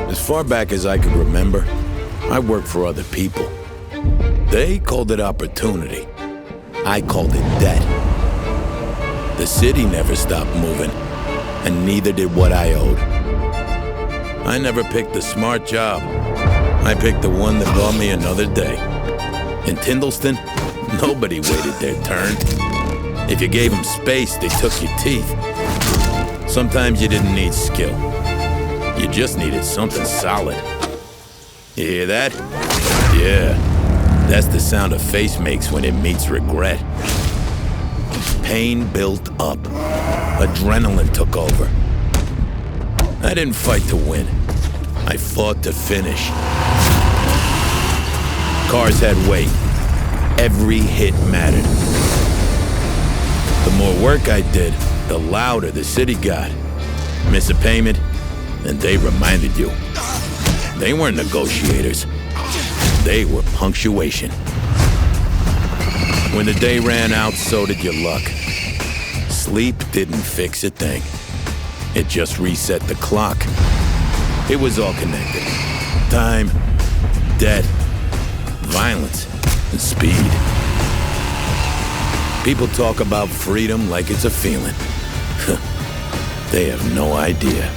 As far back as I could remember, I worked for other people. They called it opportunity. I called it debt. The city never stopped moving, and neither did what I owed. I never picked the smart job. I picked the one that brought me another day. In Tyndalston, nobody waited their turn. If you gave them space, they took your teeth. Sometimes you didn't need skill. You just needed something solid. You hear that? Yeah, that's the sound a face makes when it meets regret. Pain built up. Adrenaline took over. I didn't fight to win. I fought to finish. Cars had weight. Every hit mattered. The more work I did, the louder the city got. Miss a payment, and they reminded you. They weren't negotiators. They were punctuation. When the day ran out, so did your luck. Sleep didn't fix a thing. It just reset the clock. It was all connected. Time, debt, violence, and speed. People talk about freedom like it's a feeling. They have no idea.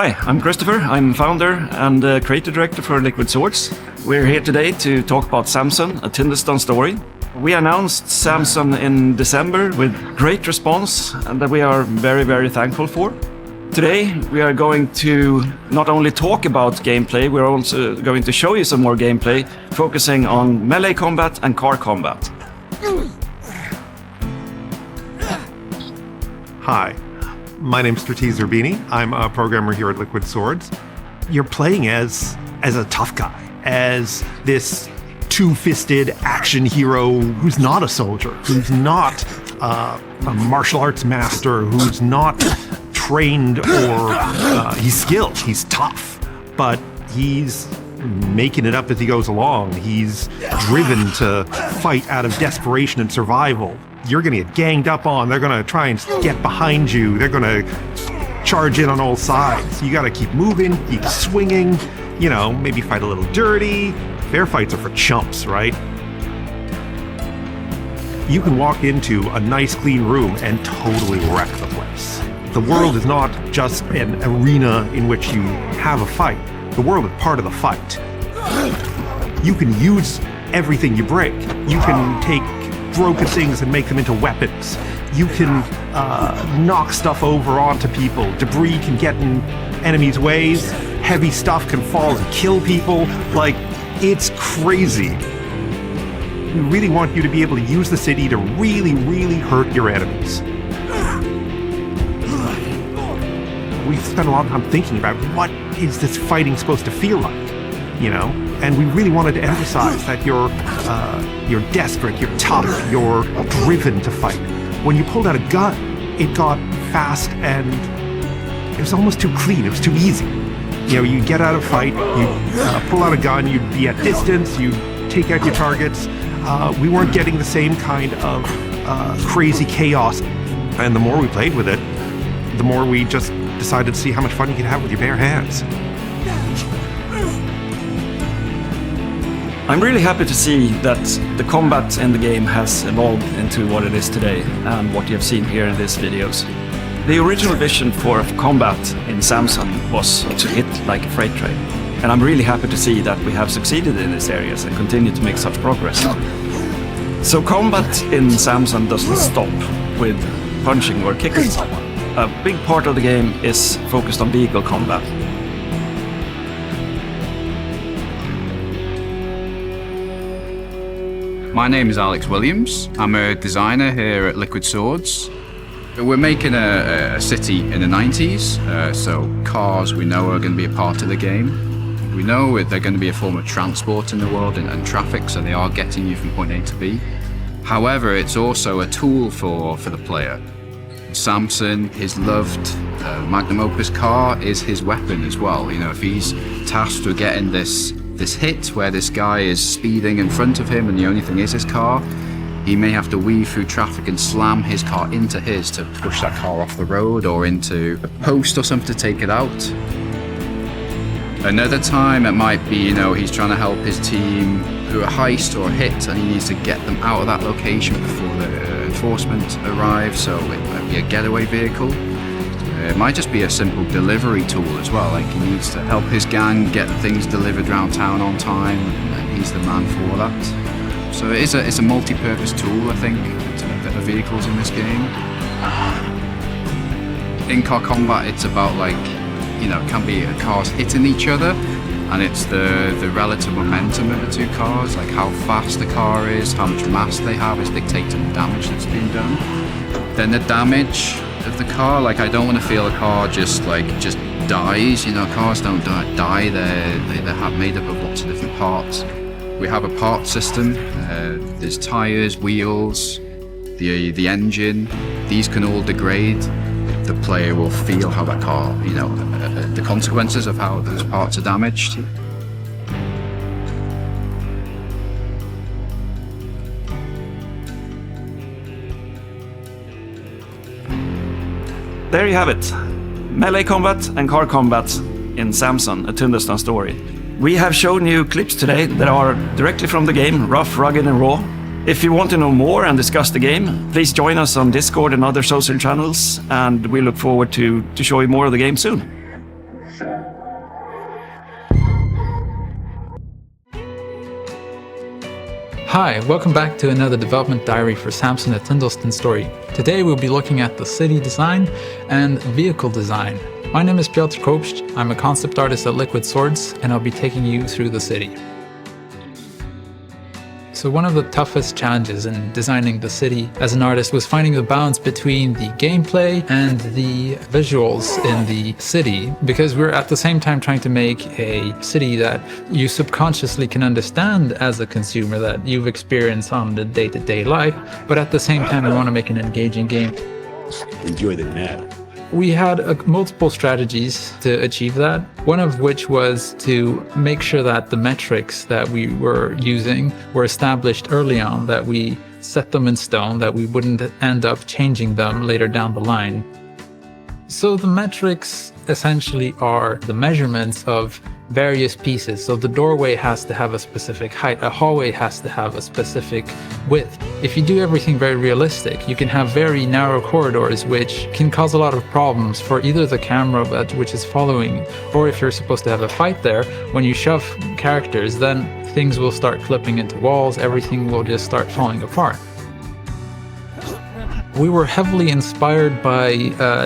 Hi, I'm Christopher. I'm founder and creative director for Liquid Swords. We're here today to talk about Samson, a Tyndalston Story. We announced Samson in December with great response and that we are very, very thankful for. Today we are going to not only talk about gameplay, we're also going to show you some more gameplay, focusing on melee combat and car combat. Hi, my name's Stratiz Zerbini. I'm a programmer here at Liquid Swords. You're playing as a tough guy, as this two-fisted action hero who's not a soldier, who's not a martial arts master, who's not trained or he's skilled, he's tough, but he's making it up as he goes along. He's driven to fight out of desperation and survival. You're going to get ganged up on. They're going to try and get behind you. They're going to charge in on all sides. You got to keep moving, keep swinging, maybe fight a little dirty. Fair fights are for chumps, right? You can walk into a nice clean room and totally wreck the place. The world is not just an arena in which you have a fight. The world is part of the fight. You can use everything you break. You can take broken things and make them into weapons. You can knock stuff over onto people. Debris can get in enemies' ways. Heavy stuff can fall and kill people. It's crazy. We really want you to be able to use the city to really, really hurt your enemies. We've spent a lot of time thinking about what is this fighting supposed to feel like, And we really wanted to emphasize that you're desperate, you're tough, you're driven to fight. When you pulled out a gun, it got fast and it was almost too clean, it was too easy. You get out of a fight, you pull out a gun, you'd be at distance, you take out your targets. We weren't getting the same kind of crazy chaos. And the more we played with it, the more we just decided to see how much fun you could have with your bare hands. I'm really happy to see that the combat in the game has evolved into what it is today and what you have seen here in these videos. The original vision for combat in Samson was to hit like a freight train. And I'm really happy to see that we have succeeded in these areas and continue to make such progress. So combat in Samson doesn't stop with punching or kicking. A big part of the game is focused on vehicle combat. My name is Alex Williams. I'm a designer here at Liquid Swords. We're making a city in the 90s, so cars we know are going to be a part of the game. We know they're going to be a form of transport in the world and traffic, so they are getting you from point A to B. However, it's also a tool for the player. Samson, his loved magnum opus car, is his weapon as well. If he's tasked with getting this hit where this guy is speeding in front of him and the only thing is his car, he may have to weave through traffic and slam his car into his to push that car off the road or into a post or something to take it out. Another time it might be, he's trying to help his team through a heist or a hit and he needs to get them out of that location before the enforcement arrives, so it might be a getaway vehicle. It might just be a simple delivery tool as well, he needs to help his gang get things delivered around town on time and he's the man for that. So it's a multi-purpose tool, I think, the vehicles in this game. In car combat, it's about it can be cars hitting each other, and it's the relative momentum of the two cars, how fast the car is, how much mass they have is dictating the damage that's being done. Then the damage of the car, I don't want to feel a car just dies. Cars don't die. They're made up of lots of different parts. We have a part system. There's tires, wheels, the engine. These can all degrade. The player will feel how that car, the consequences of how those parts are damaged. There you have it. Melee combat and car combat in Samson, a Tyndalston Story. We have shown you clips today that are directly from the game, rough, rugged and raw. If you want to know more and discuss the game, please join us on Discord and other social channels, and we look forward to show you more of the game soon. Hi, welcome back to another development diary for Samson at Tyndalston Story. Today we'll be looking at the city design and vehicle design. My name is Piotr Kopsz, I'm a concept artist at Liquid Swords, and I'll be taking you through the city. So one of the toughest challenges in designing the city as an artist was finding the balance between the gameplay and the visuals in the city, because we're at the same time trying to make a city that you subconsciously can understand as a consumer, that you've experienced on the day-to-day life, but at the same time we want to make an engaging game. Enjoy the nap. We had multiple strategies to achieve that, one of which was to make sure that the metrics that we were using were established early on, that we set them in stone, that we wouldn't end up changing them later down the line. So the metrics essentially are the measurements of various pieces. So the doorway has to have a specific height, a hallway has to have a specific width. If you do everything very realistic, you can have very narrow corridors which can cause a lot of problems for either the camera which is following, or if you're supposed to have a fight there, when you shove characters, then things will start clipping into walls, everything will just start falling apart. We were heavily inspired by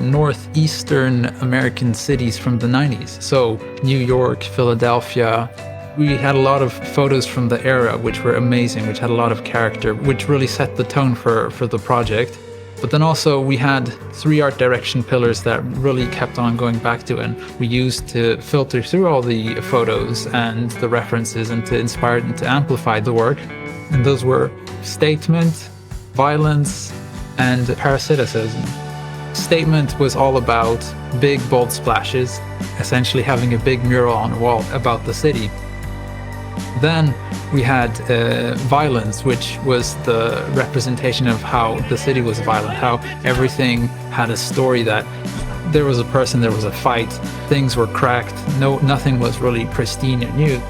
northeastern American cities from the 90s. So New York, Philadelphia. We had a lot of photos from the era which were amazing, which had a lot of character, which really set the tone for the project. But then also we had 3 art direction pillars that really kept on going back to, and we used to filter through all the photos and the references and to inspire and to amplify the work. And those were statement, violence, and parasiticism. Statement was all about big, bold splashes, essentially having a big mural on a wall about the city. Then we had violence, which was the representation of how the city was violent, how everything had a story, that there was a person, there was a fight, things were cracked, nothing was really pristine and new.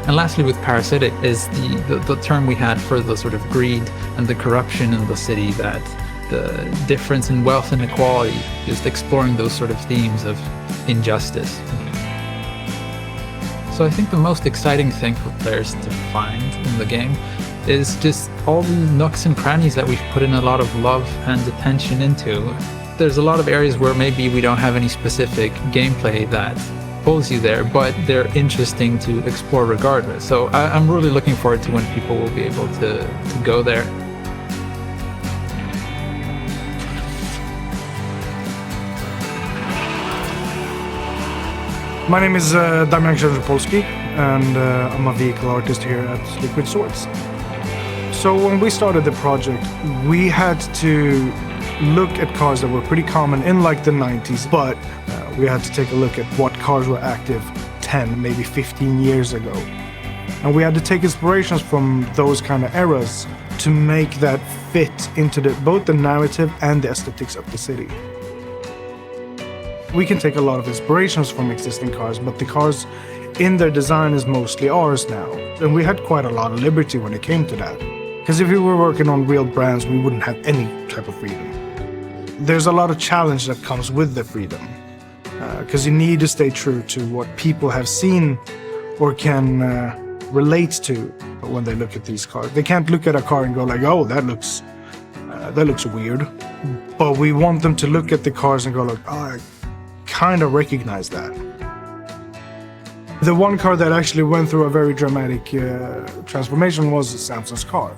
And lastly, with parasitic is the term we had for the sort of greed and the corruption in the city, that the difference in wealth and equality, just exploring those sort of themes of injustice. So I think the most exciting thing for players to find in the game is just all the nooks and crannies that we've put in a lot of love and attention into. There's a lot of areas where maybe we don't have any specific gameplay that pulls you there, but they're interesting to explore regardless. So I'm really looking forward to when people will be able to go there. My name is Damian Księżypolski, and I'm a vehicle artist here at Liquid Swords. So when we started the project, we had to look at cars that were pretty common in like the 90s, but we had to take a look at what cars were active 10, maybe 15 years ago. And we had to take inspirations from those kind of eras to make that fit into both the narrative and the aesthetics of the city. We can take a lot of inspirations from existing cars, but the cars in their design is mostly ours now. And we had quite a lot of liberty when it came to that. Because if we were working on real brands, we wouldn't have any type of freedom. There's a lot of challenge that comes with the freedom. Because you need to stay true to what people have seen or can relate to when they look at these cars. They can't look at a car and go like, oh, that looks weird. But we want them to look at the cars and go like, oh, I kind of recognize that. The one car that actually went through a very dramatic transformation was Samson's car.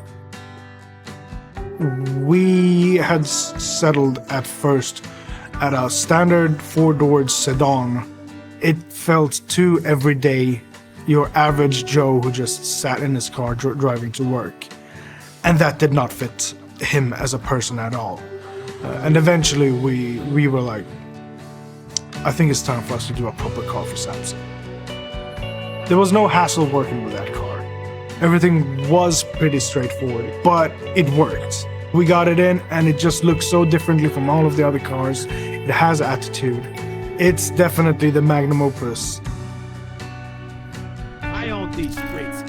We had settled at first at a standard 4-door sedan. It felt too everyday, your average Joe who just sat in his car driving to work. And that did not fit him as a person at all. And eventually we were like, I think it's time for us to do a proper car for Samson. There was no hassle working with that car. Everything was pretty straightforward, but it worked. We got it in and it just looks so differently from all of the other cars. It has attitude. It's definitely the magnum opus. I own these streets.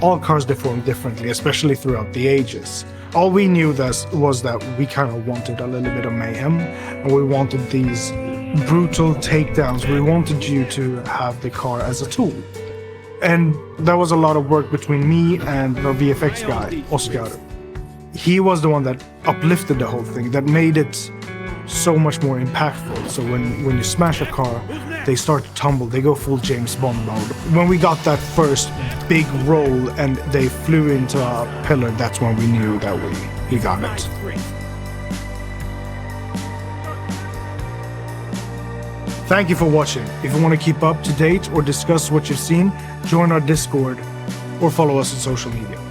All cars deform differently, especially throughout the ages. All we knew was that we kind of wanted a little bit of mayhem, and we wanted these brutal takedowns. We wanted you to have the car as a tool. And that was a lot of work between me and our VFX guy, Oscar. He was the one that uplifted the whole thing, that made it so much more impactful. So when you smash a car, they start to tumble, they go full James Bond mode. When we got that first big roll and they flew into a pillar, that's when we knew that we got it. Thank you for watching. If you want to keep up to date or discuss what you've seen, join our Discord or follow us on social media.